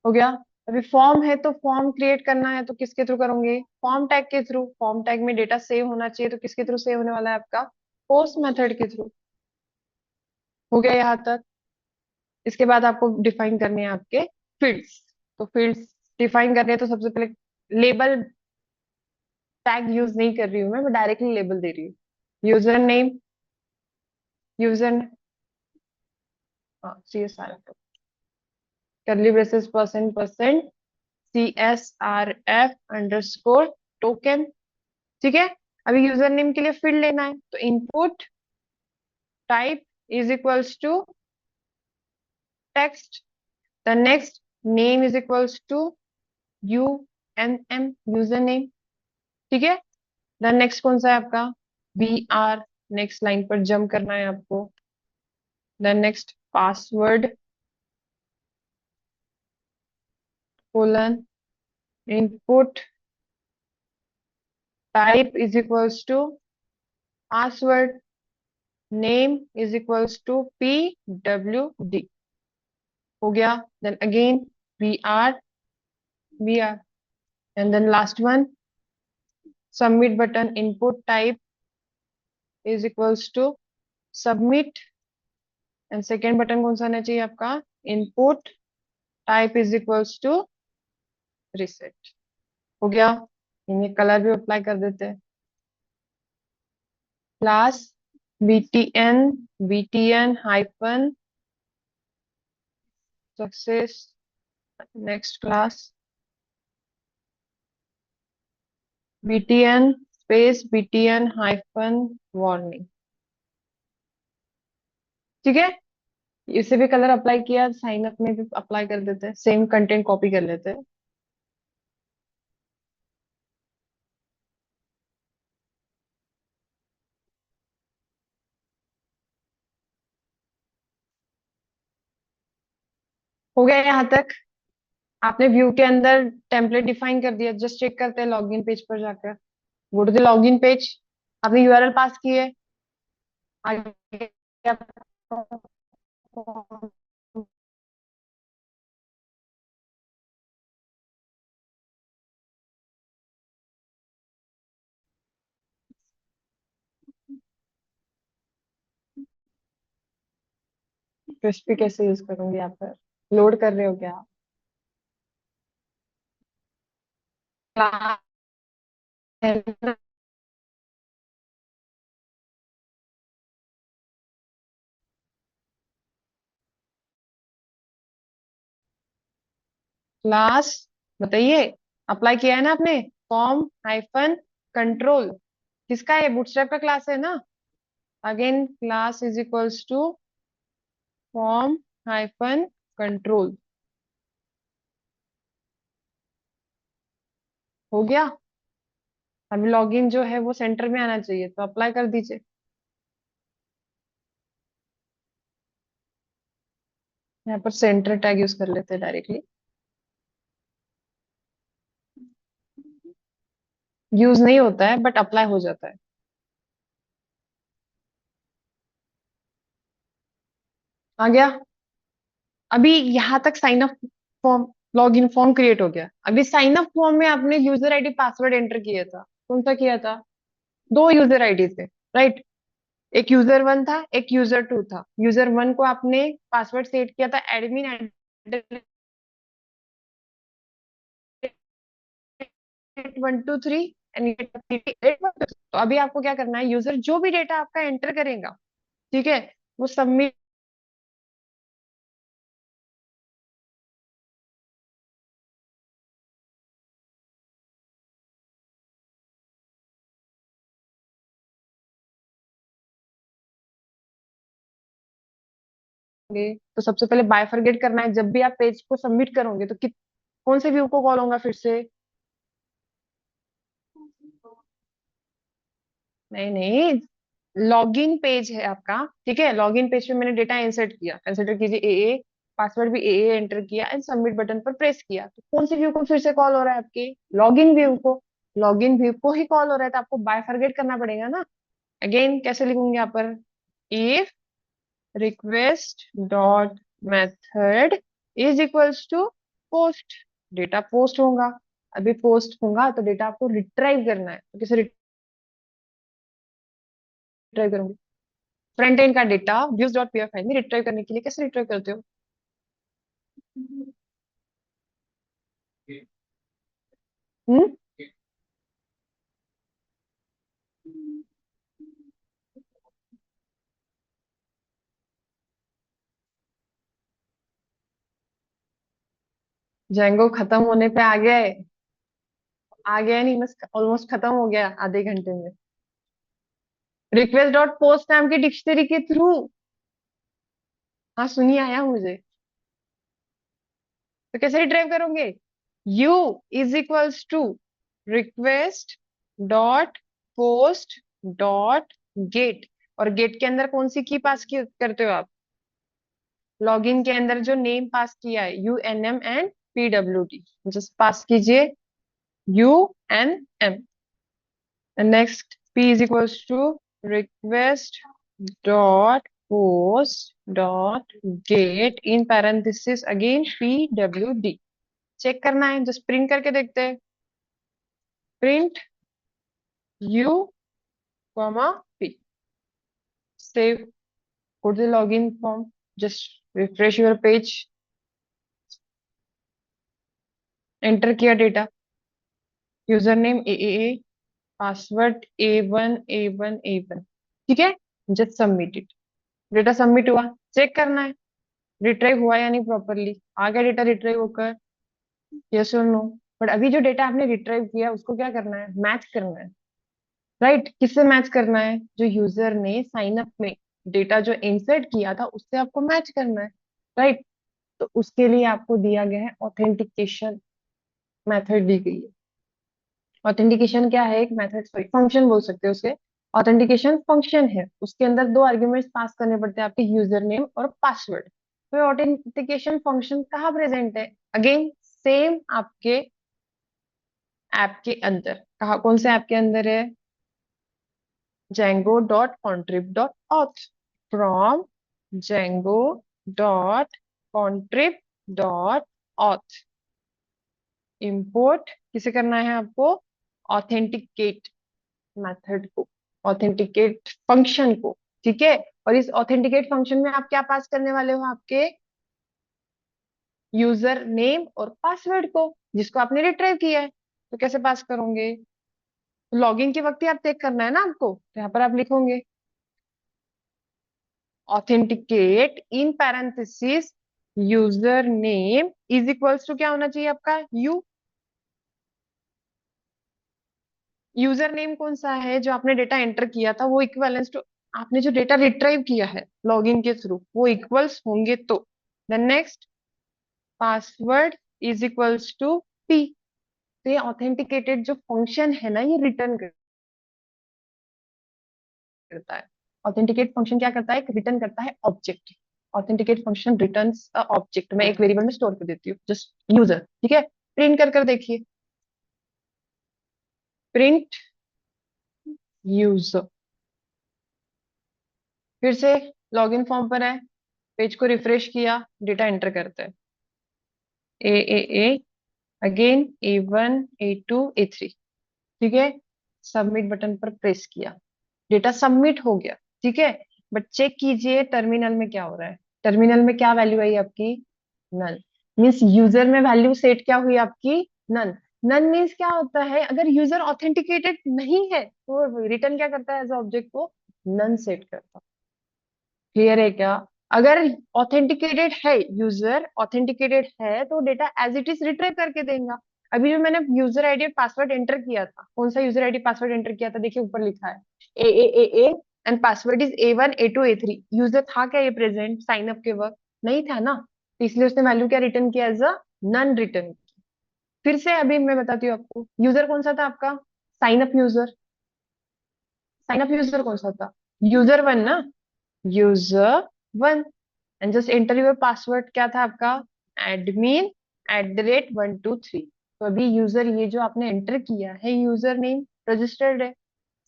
Speaker 1: हो गया। अभी फॉर्म है तो फॉर्म क्रिएट करना है तो किसके थ्रू करोगे, फॉर्म टैग के थ्रू। फॉर्म टैग में डेटा सेव होना चाहिए, तो किसके थ्रू सेव होने वाला है आपका, पोस्ट मेथड के थ्रू। हो गया यहाँ तक। इसके बाद आपको डिफाइन करने हैं आपके फील्ड्स। तो फील्ड्स डिफाइन करने हैं तो सबसे पहले लेबल टैग यूज नहीं कर रही हूँ मैं डायरेक्टली लेबल दे रही हूँ। User name, user, C S R F, curly braces percent percent C S R F underscore token. ठीक है। अभी यूजर नेम के लिए फील्ड लेना है, तो input type is equals to text. The next name is equals to U N M, user name. ठीक है। द नेक्स्ट कौन सा है आपका, बी आर, नेक्स्ट लाइन पर जंप करना है आपको। The next password colon input type is equals to password, name is equals to P W D. हो गया। Then again V R, V R, and then last one submit button input type is equals to submit, and second button कौन सा आना चाहिए आपका, input type is equals to reset. हो गया। इन्हें कलर भी अप्लाई कर देते हैं। Class btn, btn hyphen success, next class btn space btn hyphen warning. ठीक है। इसे भी कलर अप्लाई किया, साइन अप में भी अप्लाई कर देते हैं, सेम कंटेंट कॉपी कर लेते हैं। हो गया यहाँ तक। आपने व्यू के अंदर टेम्पलेट डिफाइन कर दिया, जस्ट चेक करते हैं लॉगिन पेज पर जाकर। Go to the login page, आपने यूआरएल पास की है, आगे क्रिस्पी कैसे यूज करूंगी, आप पर लोड कर रहे हो क्या, क्लास, बताइए, अप्लाई किया है ना आपने, फॉर्म हाइफन कंट्रोल, किसका है, बूटस्ट्रैप का क्लास है ना। Again class is equals to form hyphen control. हो गया। अभी लॉगिन जो है वो सेंटर में आना चाहिए, तो अप्लाई कर दीजिए। यहाँ पर सेंटर टैग यूज कर लेते हैं डायरेक्टली। यूज नहीं होता है बट अप्लाई हो जाता है। आ गया। अभी यहाँ तक sign up form, log in form create हो गया। अभी साइन अप फॉर्म में आपने यूजर आईडी पासवर्ड एंटर किया था, कौन सा किया था? दो यूजर आईडी थे, राइट। एक यूजर वन था, एक यूजर टू था। यूजर वन को आपने पासवर्ड सेट किया था एडमिन 123 एंड तो अभी आपको क्या करना है, यूजर जो भी डेटा आपका एंटर करेगा, ठीक है, वो सबमिट होंगे। तो सबसे पहले बायफरगेट करना है, जब भी आप पेज को सबमिट करोगे तो कौन से व्यू को कॉल होगा फिर से? नहीं नहीं, लॉगिन पेज है आपका, ठीक है। लॉगिन पेज पे मैंने डेटा इंसर्ट किया, कंसिडर कीजिए ए, पासवर्ड भी ए एंटर किया एंड सबमिट बटन पर प्रेस किया, तो कौन सी व्यू को फिर से कॉल हो रहा है आपके? लॉगिन व्यू को। लॉगिन व्यू को ही कॉल हो रहा है, तो आपको बायफरगेट करना पड़ेगा ना। अगेन कैसे लिखूंगे यहाँ पर? If request dot method is equals to post, data post होगा। अभी पोस्ट होगा तो डेटा आपको रिट्राइव करना है, तो कैसे रिट्राइव करूंगी? फ्रंट एंड का data views dot P file में रिट्राइव करने के लिए कैसे रिट्राइव करते हो? हम्म। जेंगो खत्म होने पे आ गया है। आ गया है नहीं, बस ऑलमोस्ट खत्म हो गया आधे घंटे में। रिक्वेस्ट डॉट पोस्ट नाम की डिक्शनरी के थ्रू। हाँ सुनिए, आया मुझे। तो कैसे रिट्राइव करोगे? U is equals to request dot post dot get, और गेट के अंदर कौन सी की पास की करते हो आप? लॉगिन के अंदर जो नेम पास किया है, UNM and PWD, just pass कीजिए UNM। Next P is equals to request dot post dot get in parenthesis again PWD। Check करना है, जस्ट प्रिंट करके देखते हैं। Print U comma P, save, go to the login form, just refresh your page, enter किया data, user name A, password A1 ठीक है। Just submitted, data submit हुआ। Check करना है रिट्राइव हुआ या नहीं प्रॉपरली, आ गया डेटा रिट्राइव होकर, यस और नो। बट अभी जो डेटा आपने रिट्राइव किया उसको क्या करना है? मैच करना है, राइट। किससे मैच करना है? जो यूजर ने साइन अप में डेटा जो इंसर्ट किया था उससे आपको मैच करना है, राइट। तो उसके लिए आपको दिया गया है ऑथेंटिकेशन मेथड दी गई है। ऑथेंटिकेशन क्या है? एक मेथड, सॉरी फंक्शन बोल सकते हो उसे। ऑथेंटिकेशन फंक्शन है, उसके अंदर दो आर्ग्यूमेंट्स पास करने पड़ते हैं, आपके यूजर नेम और पासवर्ड। तो ऑथेंटिकेशन फंक्शन कहाँ प्रेजेंट है? अगेन सेम आपके ऐप के अंदर। कहा, कौन से ऐप के अंदर है? django.contrib.auth, from django.contrib.auth इंपोर्ट किसे करना है आपको? ऑथेंटिकेट मेथड को, ऑथेंटिकेट फंक्शन को, ठीक है। और इस ऑथेंटिकेट फंक्शन में आप क्या पास करने वाले हो? आपके यूजर नेम और पासवर्ड को, जिसको आपने रिट्रीव किया है। तो कैसे पास करोगे? लॉगिन के वक्त ही आप चेक करना है ना आपको, तो यहाँ पर आप लिखोगे authenticate in parenthesis user name is equals to क्या होना चाहिए आपका? यूजर नेम कौन सा है जो आपने डेटा एंटर किया था, वो इक्वलेंस टू आपने जो डेटा रिट्राइव किया है लॉगिन के थ्रू, वो इक्वल्स होंगे तो। Then next password is equals to P. तो ये ऑथेंटिकेटेड जो फंक्शन है ना, ये रिटर्न करता है। ऑथेंटिकेट फंक्शन क्या करता है? रिटर्न करता है object. Authenticate function returns a object, मैं एक वेरिएबल में स्टोर कर देती हूँ, जस्ट यूजर, ठीक है। प्रिंट कर कर देखिए, प्रिंट यूजर। फिर से लॉगिन फॉर्म पर है, पेज को रिफ्रेश किया, डेटा एंटर करते हैं, ए अगेन A1 A2 A3। ठीक है, सबमिट बटन पर प्रेस किया, डेटा सबमिट हो गया। ठीक है, बट चेक कीजिए टर्मिनल में क्या हो रहा है। टर्मिनल में क्या वैल्यू आई आपकी? नन। मीन्स यूजर में वैल्यू सेट क्या हुई आपकी? नन। नन मीन्स क्या होता है? अगर यूजर ऑथेंटिकेटेड नहीं है तो रिटर्न क्या करता है? एज ऑब्जेक्ट को नन सेट करता है। क्लियर है क्या? अगर ऑथेंटिकेटेड है, यूजर ऑथेंटिकेटेड है तो data as it is retrieve करके देगा। अभी जो मैंने यूजर आईडी और पासवर्ड एंटर किया था, कौन सा यूजर आईडी पासवर्ड एंटर किया था? देखिए ऊपर लिखा है A and password is A1 A2 A3। User था क्या ये प्रेजेंट साइन अप के वक्त? नहीं था ना, तो इसलिए उसने वैल्यू क्या रिटर्न किया? As a none return. फिर से अभी मैं बताती हूँ आपको, यूजर कौन सा था आपका? Sign up user. Sign up user कौन सा था? यूजर वन ना, user one. And just enter your password, क्या था आपका? admin@123। तो अभी यूजर ये जो आपने एंटर किया है, यूजर नेम रजिस्टर्ड है,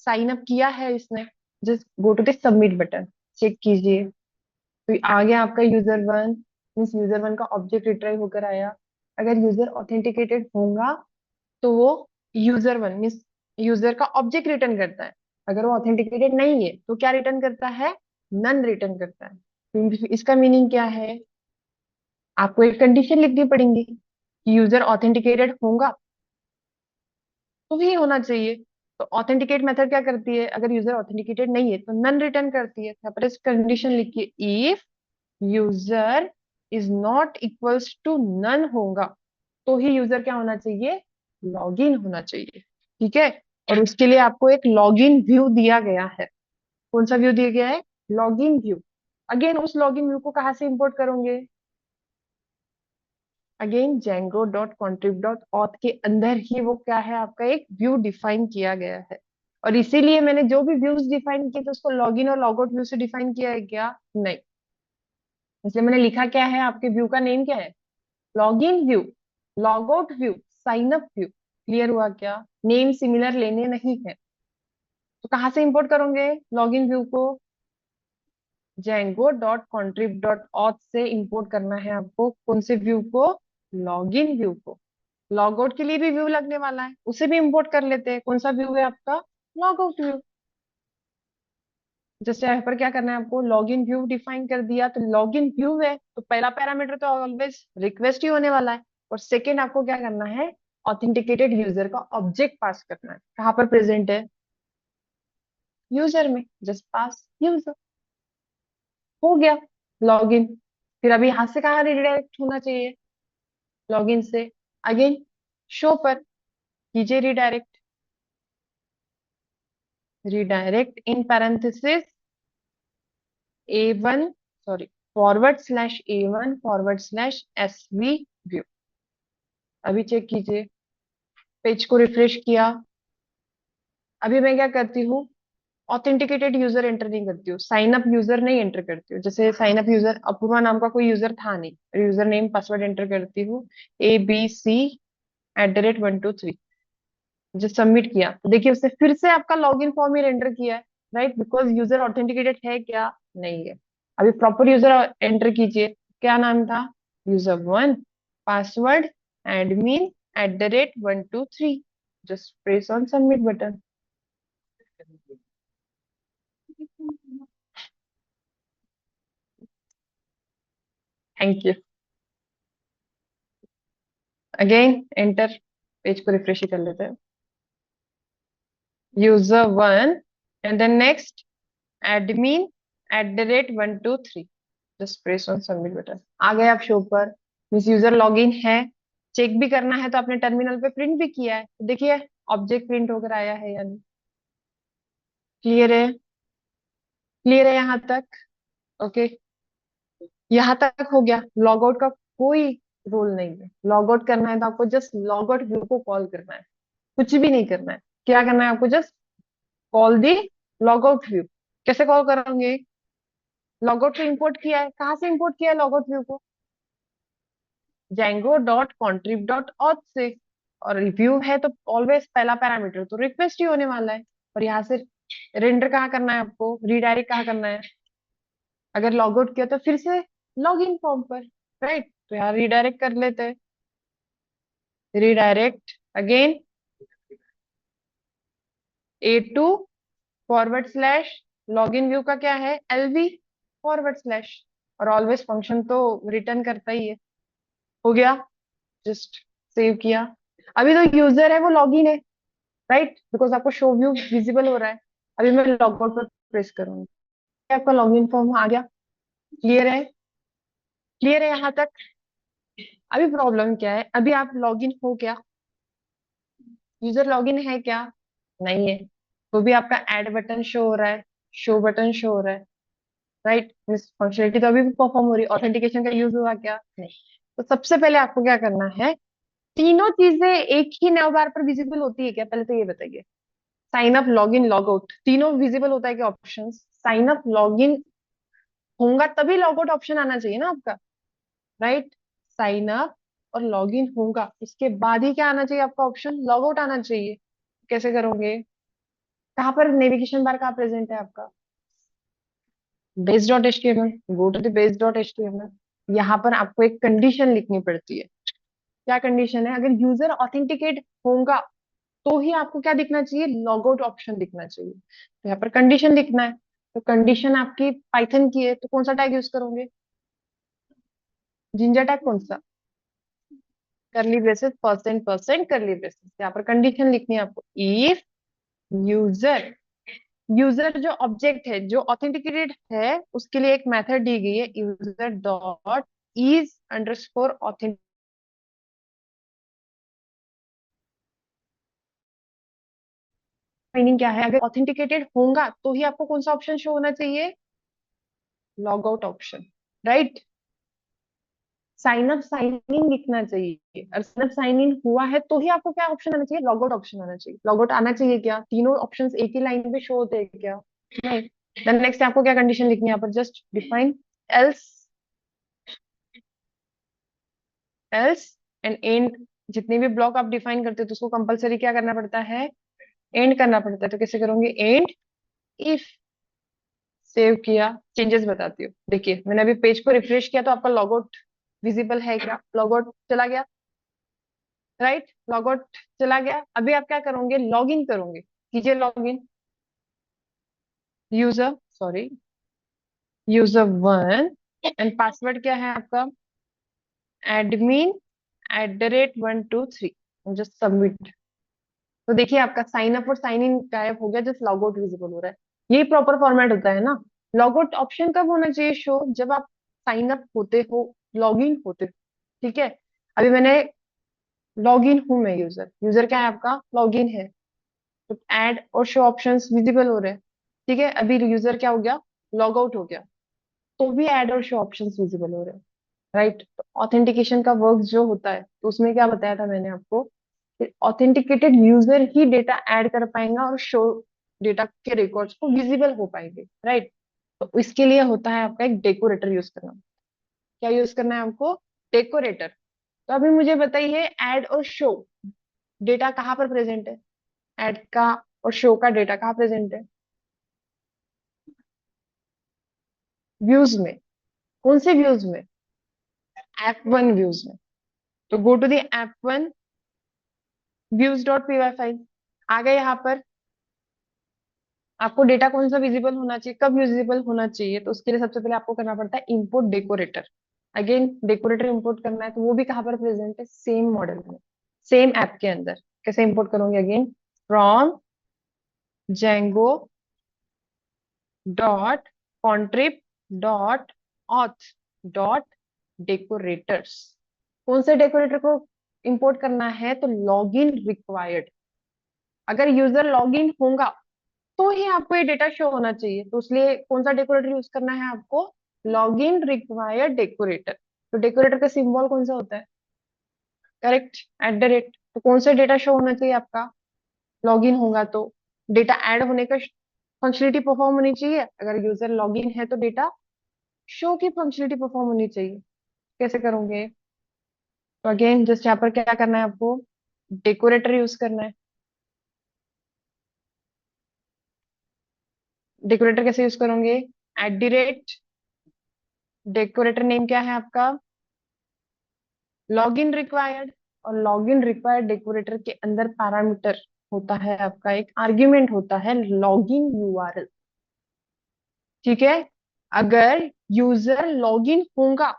Speaker 1: साइन अप किया है इसने। Just go to the submit button, check कीजिए, तो आ गया आपका user one. Means user one का ऑब्जेक्ट रिट्राइव होकर आया। अगर यूजर ऑथेंटिकेटेड होगा तो वो यूजर वन मीन्स यूजर का ऑब्जेक्ट रिटर्न करता है। अगर वो ऑथेंटिकेटेड नहीं है तो क्या रिटर्न करता है? नन रिटर्न करता है। तो इसका मीनिंग क्या है? आपको एक कंडीशन लिखनी पड़ेगी कि यूजर ऑथेंटिकेटेड होगा तो ही होना चाहिए। तो ऑथेंटिकेट मेथड क्या करती है? अगर यूजर ऑथेंटिकेटेड नहीं है तो नन रिटर्न करती है। यहाँ पर इस कंडीशन लिखिए, if user is not equals to none होगा तो ही यूजर क्या होना चाहिए? लॉगिन होना चाहिए। ठीक है, और उसके लिए आपको एक लॉगिन व्यू दिया गया है। कौन सा व्यू दिया गया है? Login view. अगेन उस लॉगिन व्यू को कहाँ से इंपोर्ट करोगे? अगेन django.contrib.auth के अंदर ही वो क्या है? आपका एक व्यू डिफाइन किया गया है। और इसीलिए मैंने जो भी व्यूज डिफाइन किए तो उसको लॉगिन और लॉगआउट व्यू से डिफाइन किया है क्या? नहीं। इसलिए मैंने लिखा क्या है? आपके व्यू का नेम क्या है? Login view, logout view, sign up view. Clear हुआ क्या? नेम सिमिलर लेने नहीं है। तो कहाँ से इंपोर्ट करोगे लॉगिन व्यू को? django.contrib.auth से इंपोर्ट करना है आपको। कौन से व्यू को? लॉगिन व्यू को। लॉगआउट के लिए भी व्यू लगने वाला है, उसे भी इंपोर्ट कर लेते हैं। कौन सा व्यू है आपका? Logout view. जैसे यहाँ पर क्या करना है आपको? लॉगिन व्यू डिफाइन कर दिया, तो लॉगिन व्यू है तो पहला पैरामीटर तो ऑलवेज रिक्वेस्ट ही होने वाला है। और सेकेंड आपको क्या करना है? ऑथेंटिकेटेड यूजर का ऑब्जेक्ट पास करना है। कहाँ पर प्रेजेंट है? यूजर में। जस्ट पास यूजर, हो गया लॉगिन। फिर अभी यहाँ से कहाँ रिडायरेक्ट होना चाहिए? लॉगिन से अगेन शो पर कीजिए redirect. Redirect in parenthesis A1, sorry, /A1/SV view. अभी चेक कीजिए, पेज को रिफ्रेश किया। अभी मैं क्या करती हूँ? ऑथेंटिकेटेड यूजर एंटर नहीं करती हूँ, साइन अप यूजर नहीं एंटर करती हूँ। जैसे साइन अप यूजर अपूर्वा नाम का कोई यूजर था नहीं, यूजर नेम पासवर्ड एंटर करती हूँ ABC@123। जो सबमिट किया तो देखिए उसने फिर से आपका लॉगिन फॉर्म ही एंटर किया है, राइट? बिकॉज यूजर ऑथेंटिकेटेड है क्या? नहीं है। अभी प्रॉपर यूजर एंटर कीजिए। क्या नाम था? User one, password admin@123। Just press on submit button. Thank you. Again enter, page को रिफ्रेश ही कर लेते हैं। User one and then next admin@123। Just press on submit button. आ गए आप शो पर। मिस यूजर लॉगिन है। चेक भी करना है तो आपने टर्मिनल पे प्रिंट भी किया है, तो देखिए ऑब्जेक्ट प्रिंट होकर आया है या नहीं। क्लियर है? क्लियर है यहाँ तक? ओके, यहाँ तक हो गया। लॉग आउट का कोई रोल नहीं है। लॉग आउट करना है तो आपको जस्ट लॉग आउट व्यू को कॉल करना है, कुछ भी नहीं करना है। क्या करना है आपको? जस्ट कॉल दी लॉग आउट व्यू। कैसे कॉल करोगे? लॉग आउट को इंपोर्ट किया है, कहाँ से इंपोर्ट किया है लॉग आउट व्यू को? django.contrib.auth से। और व्यू है तो ऑलवेज पहला पैरामीटर तो रिक्वेस्ट ही होने वाला है। और यहाँ से रेंडर कहाँ करना है आपको, रिडायरेक्ट कहाँ करना है, अगर लॉग आउट किया तो फिर से लॉग इन फॉर्म पर, राइट। तो यहाँ रिडायरेक्ट कर लेते हैं, redirect again A2 forward slash log in view का क्या है LV फॉरवर्ड स्लैश, और ऑलवेज फंक्शन तो रिटर्न करता ही है। हो गया, जस्ट सेव किया। अभी तो यूजर है वो लॉग इन है, राइट, बिकॉज आपको शो व्यू विजिबल हो रहा है। अभी मैं लॉग आउट पर प्रेस करूंगी, आपका लॉग इन फॉर्म आ गया। क्लियर है, क्लियर है यहाँ तक। अभी प्रॉब्लम क्या है, अभी आप लॉग इन हो क्या, यूजर लॉग इन है क्या, नहीं है। तो भी आपका ऐड बटन शो हो रहा है, शो बटन शो हो रहा है, राइट। मिस फंक्शनलिटी तो अभी भी परफॉर्म हो रही है, ऑथेंटिकेशन का यूज हुआ क्या, नहीं। तो सबसे पहले आपको क्या करना है, तीनों चीजें एक ही नैव बार पर विजिबल होती है क्या, पहले तो ये बताइए। Sign up, log in, log out, तीनों विजिबल होता है क्या option. Sign up log in होगा तभी लॉग आउट ऑप्शन आना चाहिए ना आपका, राइट। साइन अप और लॉग इन होगा, इसके बाद ही क्या आना चाहिए आपका ऑप्शन, लॉग आउट आना चाहिए। कैसे करोगे, कहाँ पर नेविगेशन बार कहाँ प्रेजेंट है आपका, base dot H T M L, go to the base dot H T M L. यहाँ पर आपको एक कंडीशन लिखनी पड़ती है। क्या कंडीशन है, अगर यूजर ऑथेंटिकेट होगा तो ही आपको क्या दिखना चाहिए, लॉग आउट ऑप्शन दिखना चाहिए। तो यहाँ पर कंडीशन लिखना है। तो कंडीशन आपकी पाइथन की है तो कौन सा टैग यूज करोगे, जिंजर टैग, कौन सा, करली ब्रेसेस, परसेंट करली ब्रेसेस। यहाँ पर कंडीशन लिखनी है आपको, इफ यूजर, यूजर जो ऑब्जेक्ट है जो ऑथेंटिकेटेड है उसके लिए एक मेथड दी गई है, user dot is underscore authentic. Meaning क्या है, अगर ऑथेंटिकेटेड होगा तो ही आपको कौन सा ऑप्शन शो होना चाहिए, log out option, right. Sign up sign in लिखना चाहिए, और साइन अप साइन इन हुआ है तो ही आपको क्या ऑप्शन आना चाहिए, लॉग आउट ऑप्शन आना चाहिए। लॉग आउट आना चाहिए क्या, तीनों ऑप्शंस एक ही लाइन पे शो होते हैं क्या, नहीं। देन नेक्स्ट आपको क्या कंडीशन लिखनी है यहाँ पर, just define else, else and and. जितने भी ब्लॉक आप डिफाइन करते हो तो उसको कंपलसरी क्या करना पड़ता है, एंड करना पड़ता है। तो कैसे करोगे, एंड इफ। सेव किया, चेंजेस बताती हूँ। देखिए मैंने अभी पेज को रिफ्रेश किया तो आपका लॉगआउट विजिबल है क्या, लॉगआउट चला गया, राइट, लॉगआउट चला गया। अभी आप क्या करोगे, लॉग इन करोगे, कीजिए log in. User, sorry, user one, and password क्या है आपका, एडमिन @123, जस्ट सबमिट। तो देखिए आपका साइन अप और साइन इन गायब हो गया, जस्ट लॉग आउट विजिबल हो रहा है। यही प्रॉपर फॉर्मेट होता है ना। लॉग आउट ऑप्शन कब होना चाहिए शो, जब आप साइन अप होते हो, लॉग इन होते हो, ठीक है। अभी मैंने लॉग इन हूं, मैं यूजर, यूजर क्या है आपका, लॉग इन है। तो ऐड और शो ऑप्शंस विजिबल हो रहे हैं, ठीक है। अभी यूजर क्या हो गया, लॉग आउट हो गया, तो भी ऐड और शो ऑप्शंस विजिबल हो रहे हैं, राइट। तो ऑथेंटिकेशन का वर्क जो होता है तो उसमें क्या बताया था मैंने आपको, ऑथेंटिकेटेड यूजर ही डेटा ऐड कर पाएंगा और शो डेटा के रिकॉर्ड्स को विजिबल हो पाएंगे, राइट। तो इसके लिए होता है आपका एक डेकोरेटर यूज करना। क्या यूज करना है आपको, डेकोरेटर। तो अभी मुझे बताइए, ऐड और शो डेटा कहाँ पर प्रेजेंट है, ऐड का और शो का डेटा कहाँ प्रेजेंट है, व्यूज में। कौन से व्यूज में, F1 व्यूज में। तो go to the F1 views dot P Y file, आ गए यहाँ पर। आपको डेटा कौन सा विजिबल होना चाहिए, कब विजिबल होना चाहिए, तो उसके लिए सबसे पहले आपको करना पड़ता है import decorator. Again decorator import करना है तो वो भी कहाँ पर प्रेजेंट है, सेम मॉडल में, सेम ऐप के अंदर। कैसे इंपोर्ट करोगे, again from Django dot contrib dot auth dot decorators. कौन से डेकोरेटर को इंपोर्ट करना है, तो लॉग इन रिक्वायर्ड। अगर यूजर लॉग इन होगा तो ही आपको ये डेटा शो होना चाहिए, तो इसलिए कौन सा डेकोरेटर यूज करना है आपको, लॉग इन रिक्वायर्ड डेकोरेटर। तो डेकोरेटर का सिंबल कौन सा होता है, करेक्ट, @। तो कौन सा डेटा शो होना चाहिए आपका, लॉग इन होगा तो डेटा ऐड होने का फंक्शनलिटी परफॉर्म होनी चाहिए। अगर यूजर लॉग इन है तो डेटा शो की फंक्शनलिटी परफॉर्म होनी चाहिए। कैसे करोगे, तो अगेन जस्ट यहाँ पर क्या करना है आपको, डेकोरेटर यूज करना है। डेकोरेटर कैसे यूज करोगे? @ डेकोरेटर नेम क्या है आपका? Login required. और लॉगिन रिक्वायर्ड डेकोरेटर के अंदर पैरामीटर होता है आपका, एक आर्ग्यूमेंट होता है लॉगिन यूआरएल। ठीक है। अगर यूजर लॉगिन होगा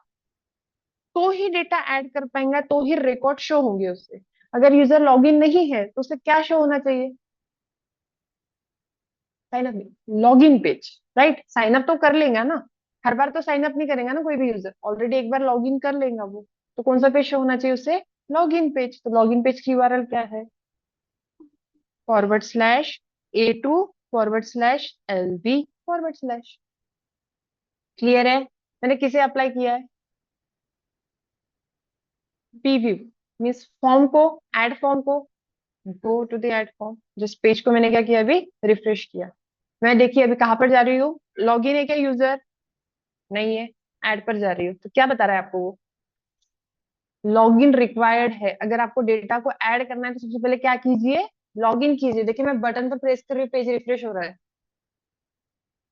Speaker 1: तो ही डेटा ऐड कर पाएंगे, तो ही रिकॉर्ड शो होंगे उससे। अगर यूजर लॉगिन नहीं है तो उसे क्या शो होना चाहिए? Sign up, login page. Right, sign up तो कर लेगा ना, हर बार तो साइन अप नहीं करेगा ना कोई भी यूजर, ऑलरेडी एक बार लॉगिन कर लेगा वो। तो कौन सा पेज शो होना चाहिए उसे? Login page. तो लॉगिन पेज की यूआरएल क्या है? /a2/lb/। क्लियर है? मैंने किसे अप्लाई किया है? पीव्यू, मीन्स फॉर्म को, ऐड फॉर्म को। Go to the add form. जिस पेज को मैंने क्या किया अभी? रिफ्रेश किया। मैं देखिए अभी कहां पर जा रही हूँ? लॉगिन है क्या यूजर? नहीं है। ऐड पर जा रही हूँ, तो क्या बता रहा है आपको वो? लॉगिन रिक्वायर्ड है। अगर आपको डेटा को ऐड करना है तो सबसे पहले क्या कीजिए? लॉगिन कीजिए। देखिए मैं बटन पर प्रेस कर रही हूँ, पेज रिफ्रेश हो रहा है।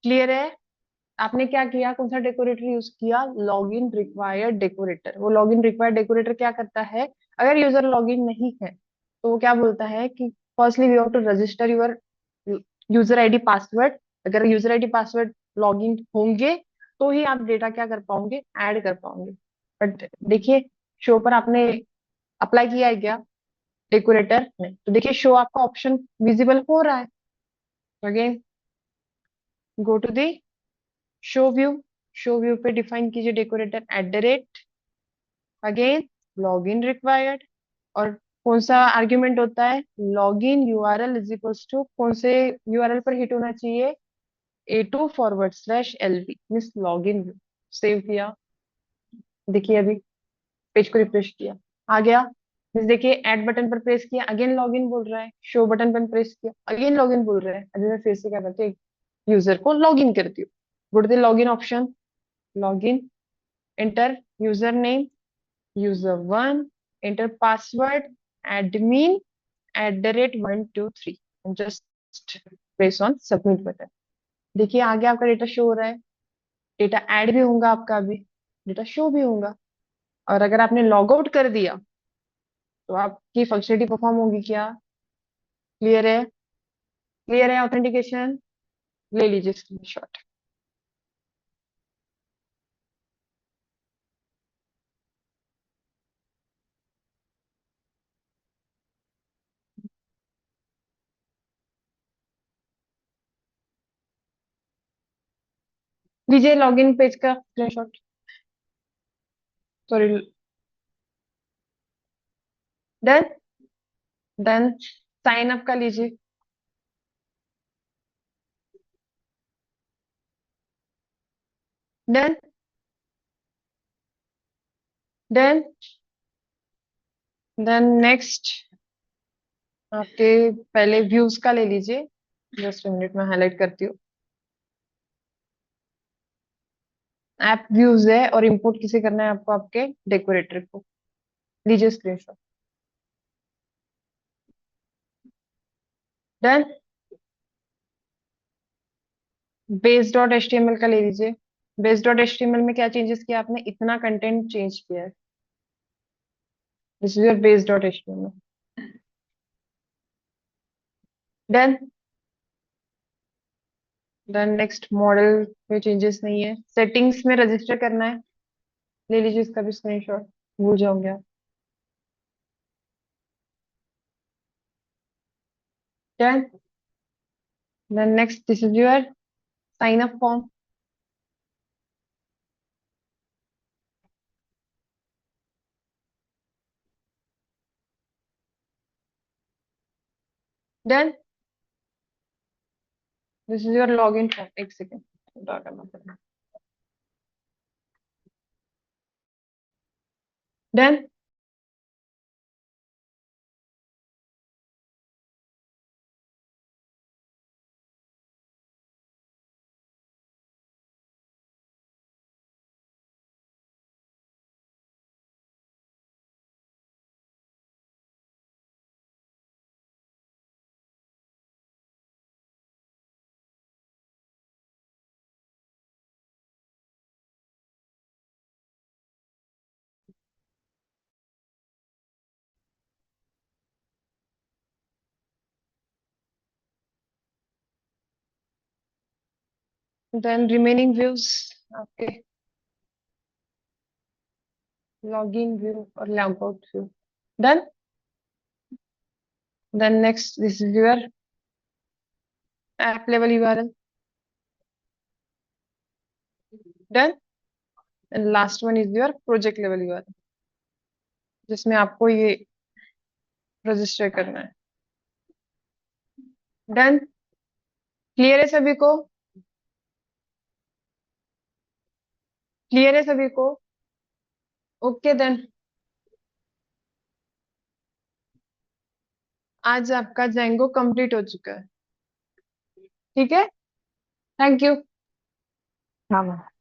Speaker 1: क्लियर है? आपने क्या किया? कौन सा डेकोरेटर यूज किया? Login required decorator. वो लॉगिन रिक्वायर्ड डेकोरेटर क्या करता है? अगर यूजर लॉगिन नहीं है तो वो क्या बोलता है कि firstly we have to register your user ID password. अगर यूजर आईडी पासवर्ड लॉगिन होंगे तो ही आप डेटा क्या कर पाओगे? ऐड कर पाओगे। बट देखिए, शो पर आपने अप्लाई किया है क्या डेकोरेटर में? तो देखिए शो आपका ऑप्शन विजिबल हो रहा है। Again go to the show view. Show view पे डिफाइन कीजिए डेकोरेटर अगेन लॉगिन रिक्वायर्ड। और कौन सा आर्ग्यूमेंट होता है? Login URL is equals to कौन से यूआरएल पर हिट होना चाहिए? a2/lb means login view. Save किया। देखिए अभी पेज को रिफ्रेश किया, आ गया। मीन्स देखिए ऐड बटन पर प्रेस किया, अगेन लॉगिन बोल रहा है। शो बटन पर प्रेस किया, अगेन लॉगिन बोल रहा है। अभी मैं फिर से क्या करती हूँ? यूजर को लॉगिन करती हूँ। Go to the login option. Login, enter user name user1, enter password admin @123 and just press on submit button। देखिए आगे आपका डेटा शो हो रहा है। डेटा ऐड भी होगा आपका, अभी डेटा शो भी होगा। और अगर आपने लॉग आउट कर दिया तो आपकी फंक्शनलिटी परफॉर्म होगी क्या? क्लियर है? क्लियर है? ऑथेंटिकेशन ले लीजिए स्क्रीनशॉट। लीजिए लॉगिन पेज का screenshot. Sorry, done. Done, sign up का लीजिए। डन। डन। देन नेक्स्ट आपके पहले व्यूज का ले लीजिए। जस्ट मिनट में हाईलाइट करती हूँ। ऐप व्यूज है और इंपोर्ट किसे करना है आपको? आपके डेकोरेटर को। लीजिए स्क्रीनशॉट। डन। base.html का ले लीजिए। base.html में क्या चेंजेस किया आपने? इतना कंटेंट चेंज किया है। This is your base.html। Done. Done next model में चेंजेस नहीं है। सेटिंग्स में रजिस्टर करना है, ले लीजिए इसका भी स्क्रीनशॉट। भूल जाओगे आप। Done. Then next this is your sign up form. Done. This is your log in form. एक second. Done. Then remaining views आपके लॉगिन व्यू और logout view done. Then next, this is your app level URL. Done. And last one is your project level URL, जिसमें आपको ये register करना है. Done. Clear है सभी को? क्लियर है सभी को? Okay then. आज आपका जेंगो कंप्लीट हो चुका है. ठीक है. Thank you.
Speaker 2: हाँ मैम.